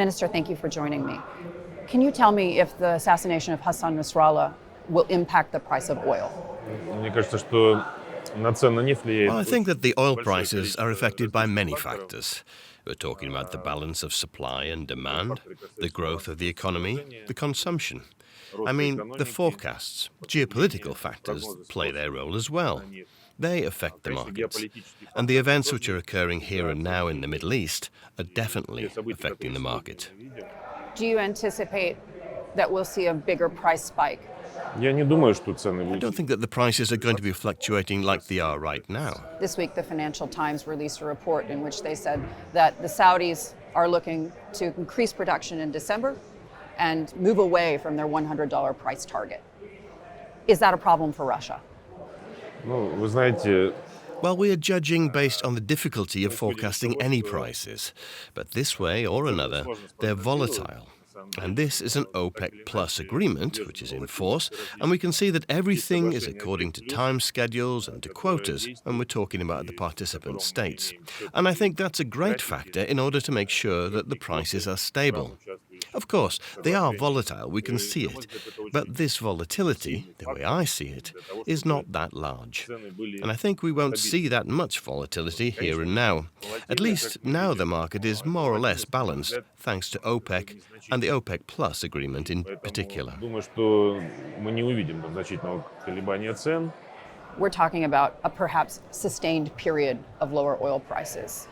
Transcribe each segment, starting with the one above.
Minister, thank you for joining me. Can you tell me if the assassination of Hassan Nasrallah will impact the price of oil? Well, I think that the oil prices are affected by many factors. We're talking about the balance of supply and demand, the growth of the economy, the consumption. I mean, the forecasts, geopolitical factors play their role as well. They affect the markets. And the events which are occurring here and now in the Middle East are definitely affecting the market. Do you anticipate that we'll see a bigger price spike? I don't think that the prices are going to be fluctuating like they are right now. This week, the Financial Times released a report in which they said that the Saudis are looking to increase production in December and move away from their $100 price target. Is that a problem for Russia? Well, we are judging based on the difficulty of forecasting any prices. But this way or another, they're volatile. And this is an OPEC Plus agreement, which is in force, and we can see that everything is according to time schedules and to quotas when we're talking about the participant states. And I think that's a great factor in order to make sure that the prices are stable. Of course, they are volatile, we can see it, but this volatility, the way I see it, is not that large. And I think we won't see that much volatility here and now. At least now the market is more or less balanced, thanks to OPEC and the OPEC Plus agreement in particular. We're talking about a perhaps sustained period of lower oil prices.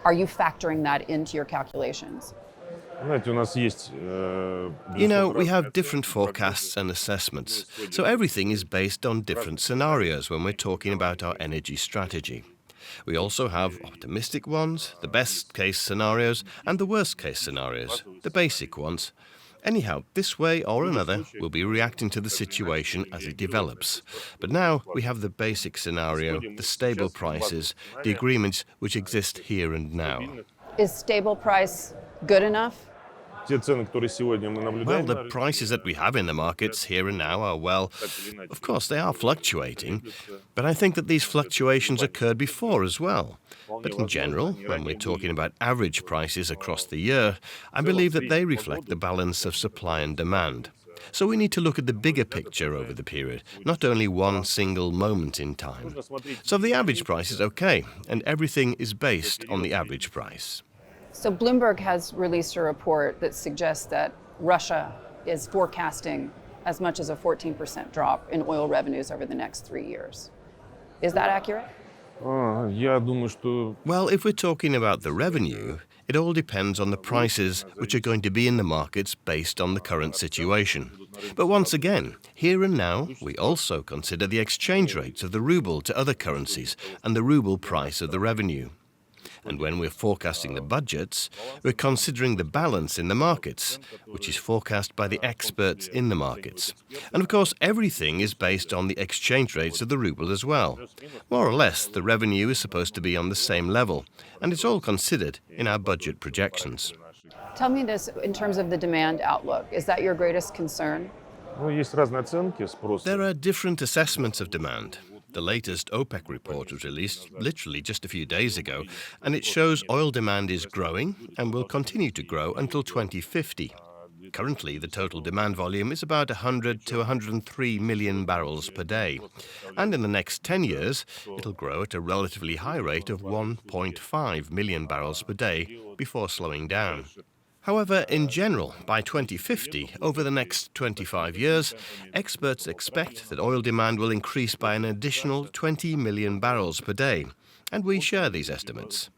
Are you factoring that into your calculations? You know, we have different forecasts and assessments, so everything is based on different scenarios when we're talking about our energy strategy. We also have optimistic ones, the best case scenarios, and the worst case scenarios, the basic ones. Anyhow, this way or another, we'll be reacting to the situation as it develops. But now we have the basic scenario, the stable prices, the agreements which exist here and now. Is stable price good enough? Well, the prices that we have in the markets here and now are, well, of course they are fluctuating, but I think that these fluctuations occurred before as well. But in general, when we're talking about average prices across the year, I believe that they reflect the balance of supply and demand. So we need to look at the bigger picture over the period, not only one single moment in time. So the average price is okay, and everything is based on the average price. So Bloomberg has released a report that suggests that Russia is forecasting as much as a 14% drop in oil revenues over the next 3 years. Is that accurate? Well, if we're talking about the revenue, it all depends on the prices which are going to be in the markets based on the current situation. But once again, here and now, we also consider the exchange rates of the ruble to other currencies and the ruble price of the revenue. And when we're forecasting the budgets, we're considering the balance in the markets, which is forecast by the experts in the markets. And of course, everything is based on the exchange rates of the ruble as well. More or less, the revenue is supposed to be on the same level, and it's all considered in our budget projections. Tell me this in terms of the demand outlook. Is that your greatest concern? There are different assessments of demand. The latest OPEC report was released literally just a few days ago, and it shows oil demand is growing and will continue to grow until 2050. Currently, the total demand volume is about 100 to 103 million barrels per day. And in the next 10 years, it'll grow at a relatively high rate of 1.5 million barrels per day before slowing down. However, in general, by 2050, over the next 25 years, experts expect that oil demand will increase by an additional 20 million barrels per day, and we share these estimates.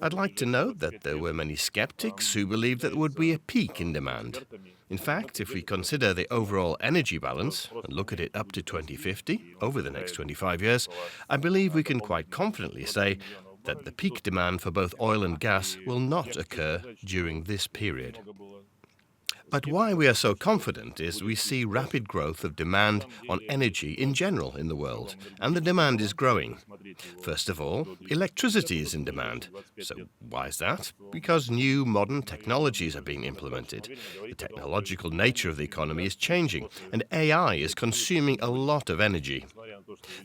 I'd like to note that there were many skeptics who believed that there would be a peak in demand. In fact, if we consider the overall energy balance and look at it up to 2050, over the next 25 years, I believe we can quite confidently say that the peak demand for both oil and gas will not occur during this period. But why we are so confident is we see rapid growth of demand on energy in general in the world, and the demand is growing. First of all, electricity is in demand. So why is that? Because new modern technologies are being implemented. The technological nature of the economy is changing, and AI is consuming a lot of energy.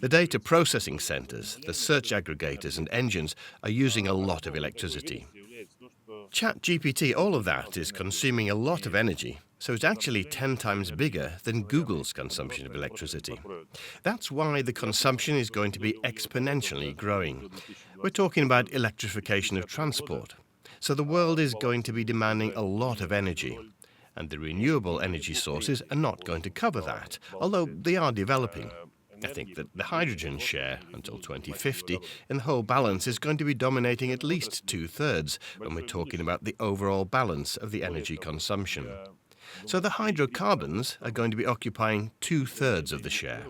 The data processing centers, the search aggregators and engines are using a lot of electricity. ChatGPT, all of that is consuming a lot of energy, so it's actually 10 times bigger than Google's consumption of electricity. That's why the consumption is going to be exponentially growing. We're talking about electrification of transport. So the world is going to be demanding a lot of energy, and the renewable energy sources are not going to cover that, although they are developing. I think that the hydrogen share until 2050 in the whole balance is going to be dominating at least 2/3 when we're talking about the overall balance of the energy consumption. So the hydrocarbons are going to be occupying 2/3 of the share.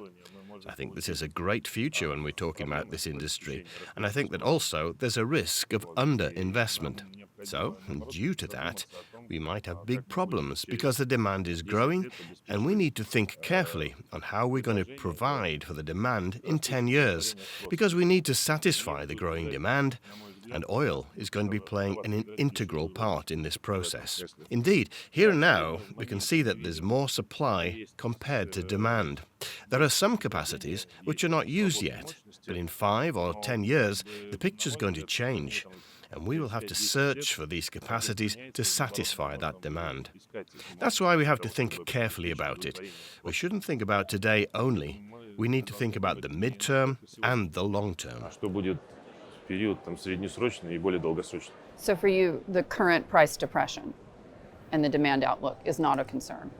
So I think this is a great future when we're talking about this industry, and I think that also there's a risk of underinvestment. So, due to that, we might have big problems because the demand is growing, and we need to think carefully on how we're going to provide for the demand in 10 years, because we need to satisfy the growing demand, and oil is going to be playing an integral part in this process. Indeed, here and now, we can see that there's more supply compared to demand. There are some capacities which are not used yet, but in 5 or 10 years, the picture's going to change, and we will have to search for these capacities to satisfy that demand. That's why we have to think carefully about it. We shouldn't think about today only. We need to think about the midterm and the long term. So for you, the current price depression and the demand outlook is not a concern?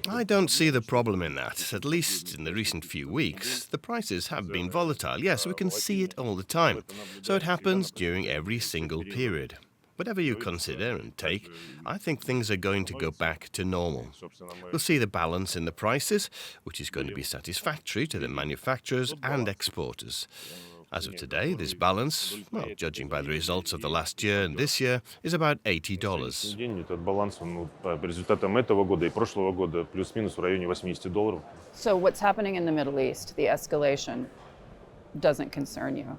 I don't see the problem in that. At least in the recent few weeks, the prices have been volatile. Yes, we can see it all the time. So it happens during every single period. Whatever you consider and take, I think things are going to go back to normal. We'll see the balance in the prices, which is going to be satisfactory to the manufacturers and exporters. As of today, this balance, well, judging by the results of the last year and this year, is about $80. So what's happening in the Middle East, the escalation, doesn't concern you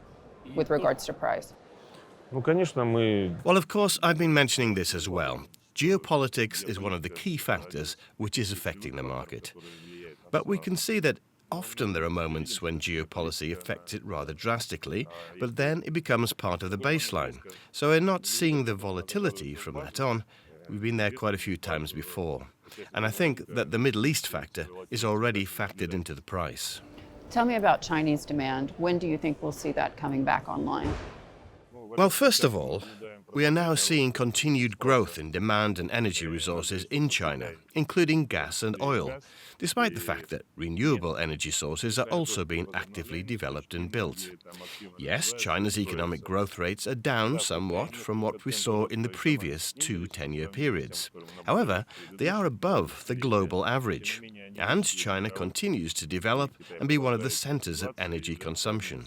with regards to price? Well, of course, I've been mentioning this as well. Geopolitics is one of the key factors which is affecting the market. But we can see that often there are moments when geopolicy affects it rather drastically, but then it becomes part of the baseline. So we're not seeing the volatility from that on. We've been there quite a few times before. And I think that the Middle East factor is already factored into the price. Tell me about Chinese demand. When do you think we'll see that coming back online? Well, first of all, we are now seeing continued growth in demand and energy resources in China, including gas and oil, despite the fact that renewable energy sources are also being actively developed and built. Yes, China's economic growth rates are down somewhat from what we saw in the previous 2 10-year periods. However, they are above the global average, and China continues to develop and be one of the centers of energy consumption.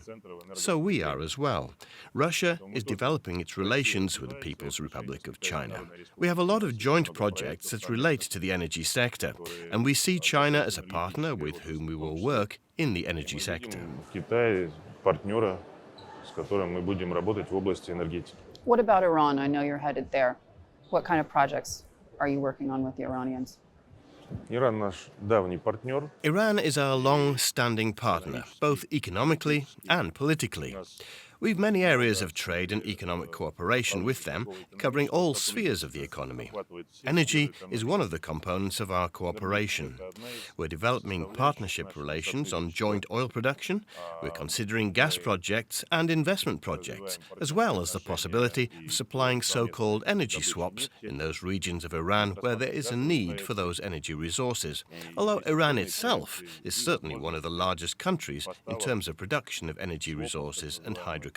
So we are as well. Russia is developing its relations with the People's Republic of China. We have a lot of joint projects that relate to the energy sector, and we see China as a partner with whom we will work in the energy sector. What about Iran? I know you're headed there. What kind of projects are you working on with the Iranians? Iran is our long-standing partner, both economically and politically. We've many areas of trade and economic cooperation with them, covering all spheres of the economy. Energy is one of the components of our cooperation. We're developing partnership relations on joint oil production. We're considering gas projects and investment projects, as well as the possibility of supplying so-called energy swaps in those regions of Iran where there is a need for those energy resources, although Iran itself is certainly one of the largest countries in terms of production of energy resources and hydrocarbons.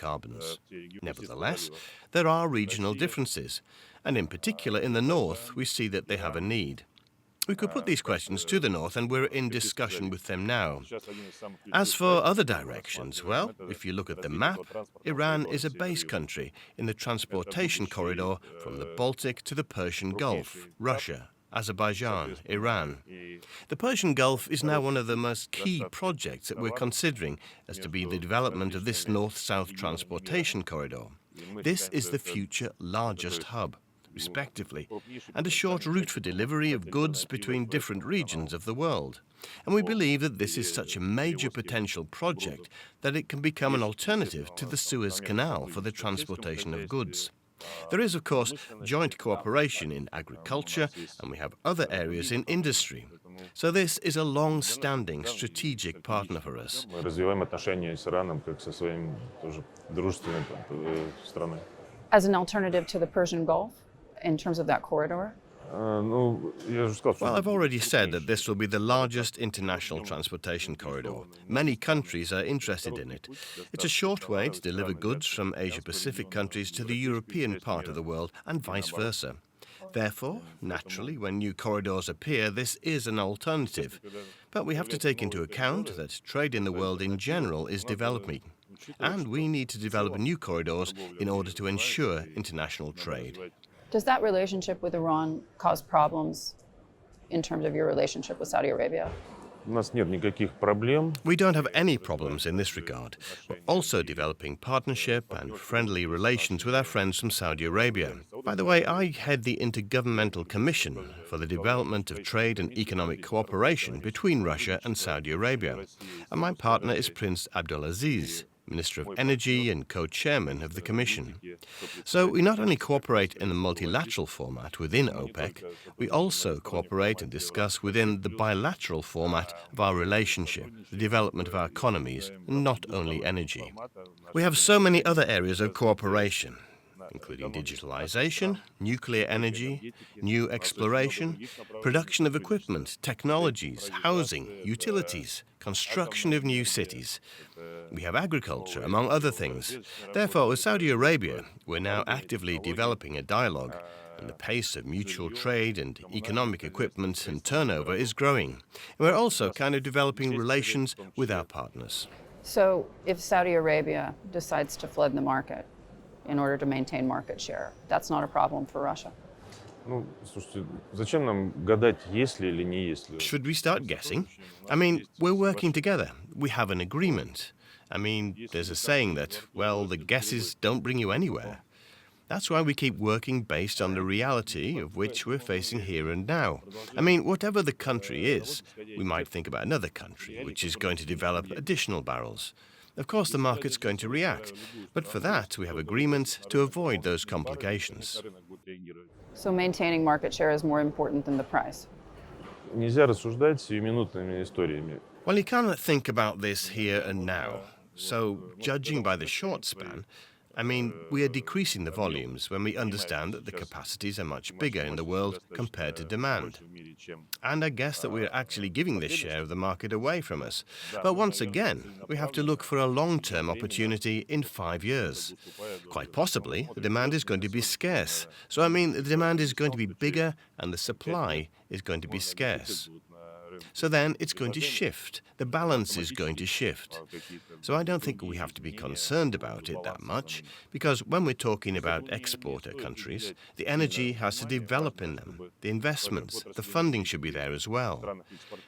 Nevertheless, there are regional differences, and in particular in the north, we see that they have a need. We could put these questions to the north, and we're in discussion with them now. As for other directions, well, if you look at the map, Iran is a base country in the transportation corridor from the Baltic to the Persian Gulf, Russia, Azerbaijan, Iran. The Persian Gulf is now one of the most key projects that we're considering as to be the development of this north-south transportation corridor. This is the future largest hub, respectively, and a short route for delivery of goods between different regions of the world. And we believe that this is such a major potential project that it can become an alternative to the Suez Canal for the transportation of goods. There is, of course, joint cooperation in agriculture, and we have other areas in industry. So this is a long-standing strategic partner for us. Мы развиваем отношения с Ираном как со своим тоже дружественной страной. As an alternative to the Persian Gulf, in terms of that corridor? Ну, я уже сказал, Well, I've already said that this will be the largest international transportation corridor. Many countries are interested in it. It's a short way to deliver goods from Asia-Pacific countries to the European part of the world and vice versa. Therefore, naturally, when new corridors appear, this is an alternative. But we have to take into account that trade in the world in general is developing. And we need to develop new corridors in order to ensure international trade. Does that relationship with Iran cause problems in terms of your relationship with Saudi Arabia? У нас нет никаких проблем. We don't have any problems in this regard. We're also developing partnership and friendly relations with our friends from Saudi Arabia. By the way, I head the Intergovernmental Commission for the Development of Trade and Economic Cooperation between Russia and Saudi Arabia. And my partner is Prince Abdulaziz, Minister of Energy and co-chairman of the Commission. So we not only cooperate in the multilateral format within OPEC, we also cooperate and discuss within the bilateral format of our relationship, the development of our economies, and not only energy. We have so many other areas of cooperation, including digitalization, nuclear energy, new exploration, production of equipment, technologies, housing, utilities, construction of new cities. We have agriculture, among other things. Therefore, with Saudi Arabia, we're now actively developing a dialogue, and the pace of mutual trade and economic equipment and turnover is growing. And we're also kind of developing relations with our partners. So if Saudi Arabia decides to flood the market in order to maintain market share, that's not a problem for Russia? Ну, слушайте, зачем нам гадать, есть ли или не есть ли? Should we start guessing? I mean, we're working together. We have an agreement. I mean, there's a saying that, well, the guesses don't bring you anywhere. That's why we keep working based on the reality of which we're facing here and now. I mean, whatever the country is, we might think about another country which is going to develop additional barrels. Of course, the market's going to react, but for that we have agreements to avoid those complications. So maintaining market share is more important than the price? Нельзя рассуждать сиюминутными историями. Well, you cannot think about this here and now. So, judging by the short span, I mean, we are decreasing the volumes when we understand that the capacities are much bigger in the world compared to demand. And I guess that we are actually giving this share of the market away from us. But once again, we have to look for a long-term opportunity in 5 years. Quite possibly, the demand is going to be scarce. So, I mean, the demand is going to be bigger and the supply is going to be scarce. So then it's going to shift. The balance is going to shift. So I don't think we have to be concerned about it that much, because when we're talking about exporter countries, the energy has to develop in them. The investments, the funding should be there as well.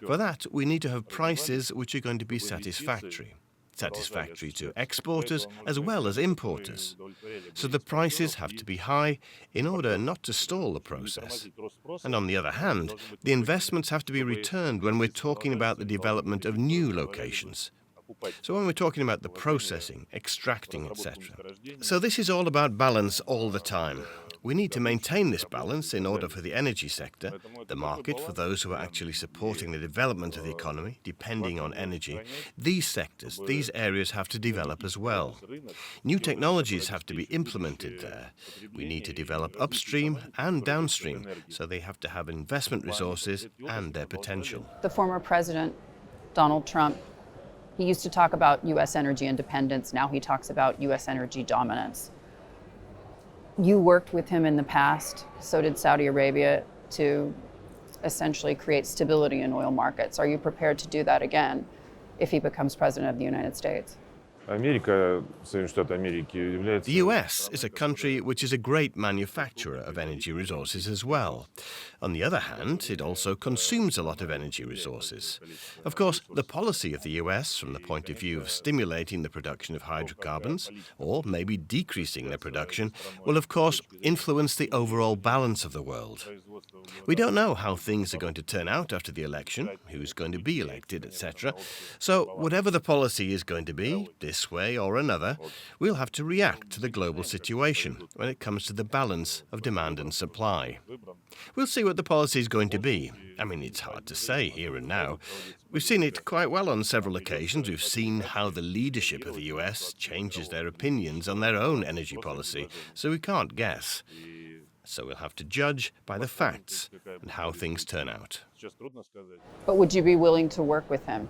For that, we need to have prices which are going to be satisfactory to exporters as well as importers. So the prices have to be high in order not to stall the process. And on the other hand, the investments have to be returned when we're talking about the development of new locations. So when we're talking about the processing, extracting, etc. So this is all about balance all the time. We need to maintain this balance in order for the energy sector, the market for those who are actually supporting the development of the economy, depending on energy. These sectors, these areas have to develop as well. New technologies have to be implemented there. We need to develop upstream and downstream, so they have to have investment resources and their potential. The former president, Donald Trump, he used to talk about U.S. energy independence. Now he talks about U.S. energy dominance. You worked with him in the past, so did Saudi Arabia, to essentially create stability in oil markets. Are you prepared to do that again if he becomes president of the United States? Америка, Соединенные Штаты Америки является... The US is a country which is a great manufacturer of energy resources as well. On the other hand, it also consumes a lot of energy resources. Of course, the policy of the US from the point of view of stimulating the production of hydrocarbons, or maybe decreasing their production, will of course influence the overall balance of the world. We don't know how things are going to turn out after the election, who's going to be elected, etc. So, whatever the policy is going to be, this way or another, we'll have to react to the global situation when it comes to the balance of demand and supply. We'll see what the policy is going to be. I mean, it's hard to say here and now. We've seen it quite well on several occasions. We've seen how the leadership of the US changes their opinions on their own energy policy, so we can't guess. So we'll have to judge by the facts and how things turn out. But would you be willing to work with him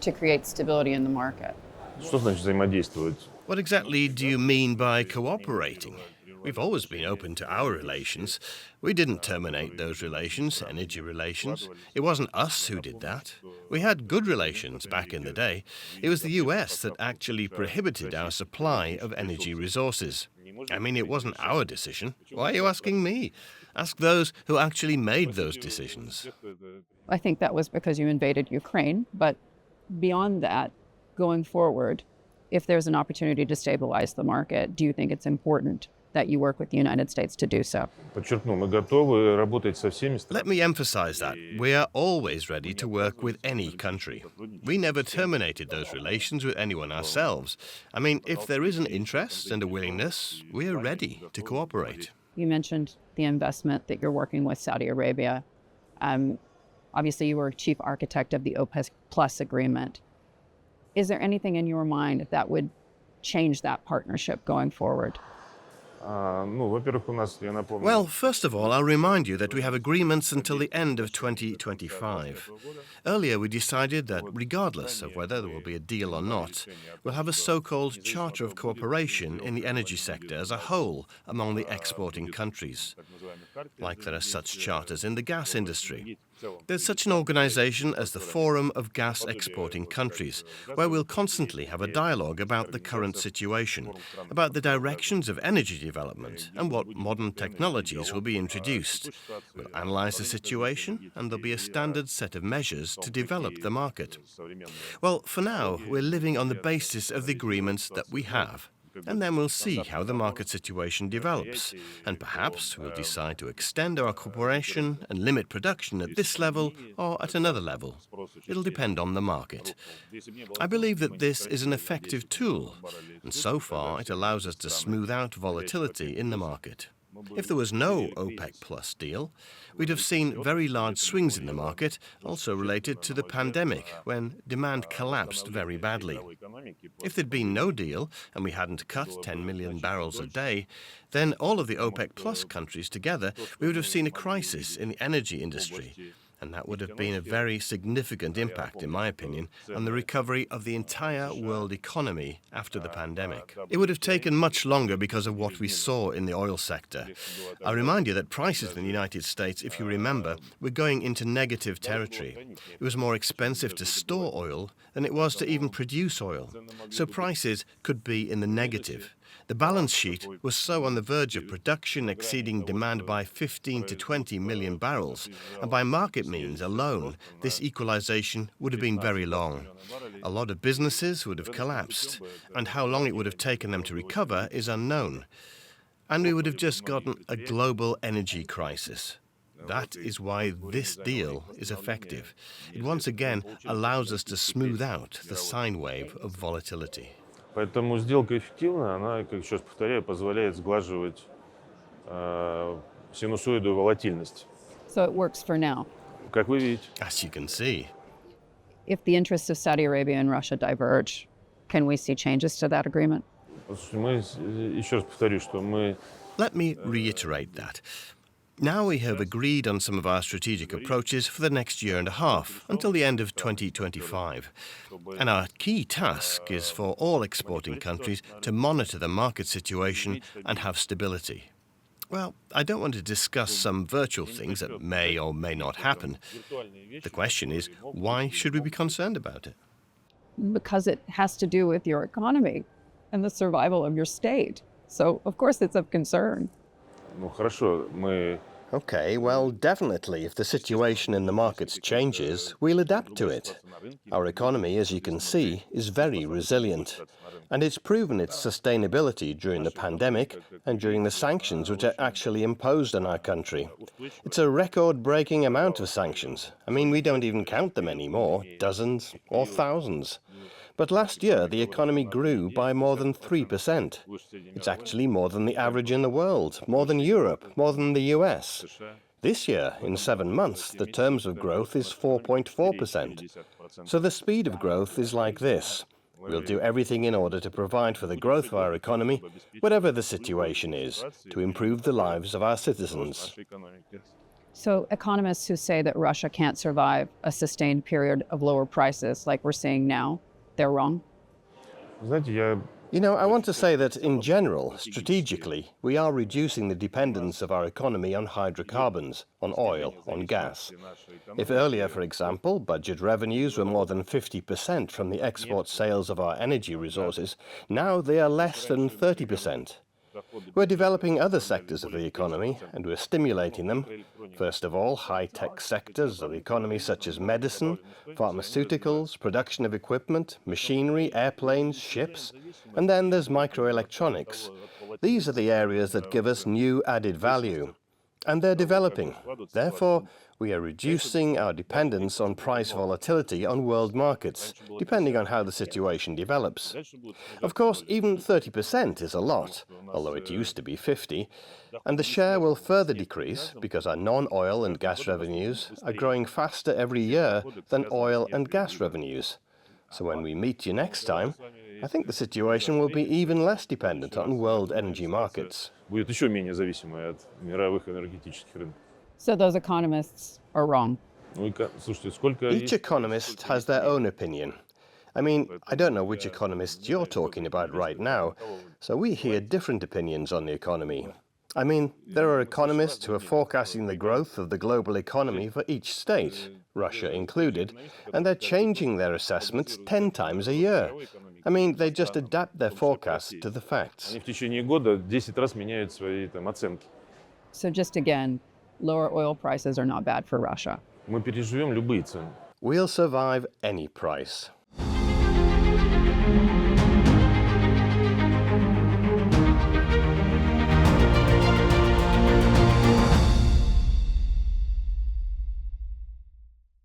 to create stability in the market? Что значит взаимодействовать? What exactly do you mean by cooperating? We've always been open to our relations. We didn't terminate those relations, energy relations. It wasn't us who did that. We had good relations back in the day. It was the US that actually prohibited our supply of energy resources. I mean, it wasn't our decision. Why are you asking me? Ask those who actually made those decisions. I think that was because you invaded Ukraine, but beyond that, going forward, if there's an opportunity to stabilize the market, do you think it's important that you work with the United States to do so? Подчеркну, мы готовы работать со всеми странами. Let me emphasize that. We are always ready to work with any country. We never terminated those relations with anyone ourselves. I mean, if there is an interest and a willingness, we are ready to cooperate. You mentioned the investment that you're working with Saudi Arabia. Obviously, you were chief architect of the OPEC Plus agreement. Is there anything in your mind that would change that partnership going forward? Ну, во-первых, у нас, я напомню, Well, first of all, I'll remind you that we have agreements until the end of 2025. Earlier, we decided that regardless of whether there will be a deal or not, we'll have a so-called Charter of Cooperation in the energy sector as a whole among the exporting countries. Like there are such charters in the gas industry. There's such an organization as the Forum of Gas Exporting Countries, where we'll constantly have a dialogue about the current situation, about the directions of energy development and what modern technologies will be introduced. We'll analyze the situation and there'll be a standard set of measures to develop the market. Well, for now, we're living on the basis of the agreements that we have. And then we'll see how the market situation develops. And perhaps we'll decide to extend our cooperation and limit production at this level or at another level. It'll depend on the market. I believe that this is an effective tool, and so far it allows us to smooth out volatility in the market. If there was no OPEC Plus deal, we'd have seen very large swings in the market, also related to the pandemic, when demand collapsed very badly. If there'd been no deal, and we hadn't cut 10 million barrels a day, then all of the OPEC Plus countries together, we would have seen a crisis in the energy industry. And that would have been a very significant impact, in my opinion, on the recovery of the entire world economy after the pandemic. It would have taken much longer because of what we saw in the oil sector. I remind you that prices in the United States, if you remember, were going into negative territory. It was more expensive to store oil than it was to even produce oil. So prices could be in the negative. The balance sheet was so on the verge of production exceeding demand by 15 to 20 million barrels, and by market means alone, this equalization would have been very long. A lot of businesses would have collapsed, and how long it would have taken them to recover is unknown. And we would have just gotten a global energy crisis. That is why this deal is effective. It once again allows us to smooth out the sine wave of volatility. Поэтому сделка эффективна, она, как еще раз повторяю, позволяет сглаживать синусоиду и волатильность. So it works for now. Как вы видите. As you can see. If the interests of Saudi Arabia and Russia diverge, can we see changes to that agreement? Мы, еще раз повторю, что мы... Let me reiterate that. Now we have agreed on some of our strategic approaches for the next year and a half, until the end of 2025. And our key task is for all exporting countries to monitor the market situation and have stability. Well, I don't want to discuss some virtual things that may or may not happen. The question is, why should we be concerned about it? Because it has to do with your economy and the survival of your state. So, of course, it's of concern. Ну, хорошо, мы Okay, well, definitely, if the situation in the markets changes, we'll adapt to it. Our economy, as you can see, is very resilient, and it's proven its sustainability during the pandemic and during the sanctions which are actually imposed on our country. It's a record-breaking amount of sanctions. I mean, we don't even count them anymore, dozens or thousands. But last year, the economy grew by more than 3%. It's actually more than the average in the world, more than Europe, more than the US. This year, in 7 months, the terms of growth is 4.4%. So the speed of growth is like this. We'll do everything in order to provide for the growth of our economy, whatever the situation is, to improve the lives of our citizens. So economists who say that Russia can't survive a sustained period of lower prices like we're seeing now, they're wrong? Знаете, я You know, I want to say that in general, strategically, we are reducing the dependence of our economy on hydrocarbons, on oil, on gas. If earlier, for example, budget revenues were more than 50% from the export sales of our energy resources, now they are less than 30%. We're developing other sectors of the economy, and we're stimulating them. First of all, high-tech sectors of the economy such as medicine, pharmaceuticals, production of equipment, machinery, airplanes, ships, and then there's microelectronics. These are the areas that give us new added value. And they're developing. Therefore, we are reducing our dependence on price volatility on world markets, depending on how the situation develops. Of course, even 30% is a lot, although it used to be 50%, and the share will further decrease because our non-oil and gas revenues are growing faster every year than oil and gas revenues. So when we meet you next time, I think the situation will be even less dependent on world energy markets. будет еще менее зависимой от мировых энергетических рынков. So those economists are wrong. Слушайте, сколько Each есть... economist has their own opinion. I mean, I don't know which economist you're talking about right now, so we hear different opinions on the economy. I mean, there are economists who are forecasting the growth of the global economy for each state, Russia included, and they're changing their assessments 10 times a year. I mean, they just adapt their forecasts to the facts. Они в течение года 10 раз меняют свои оценки. So just again, lower oil prices are not bad for Russia. Мы переживем любые цены. We'll survive any price.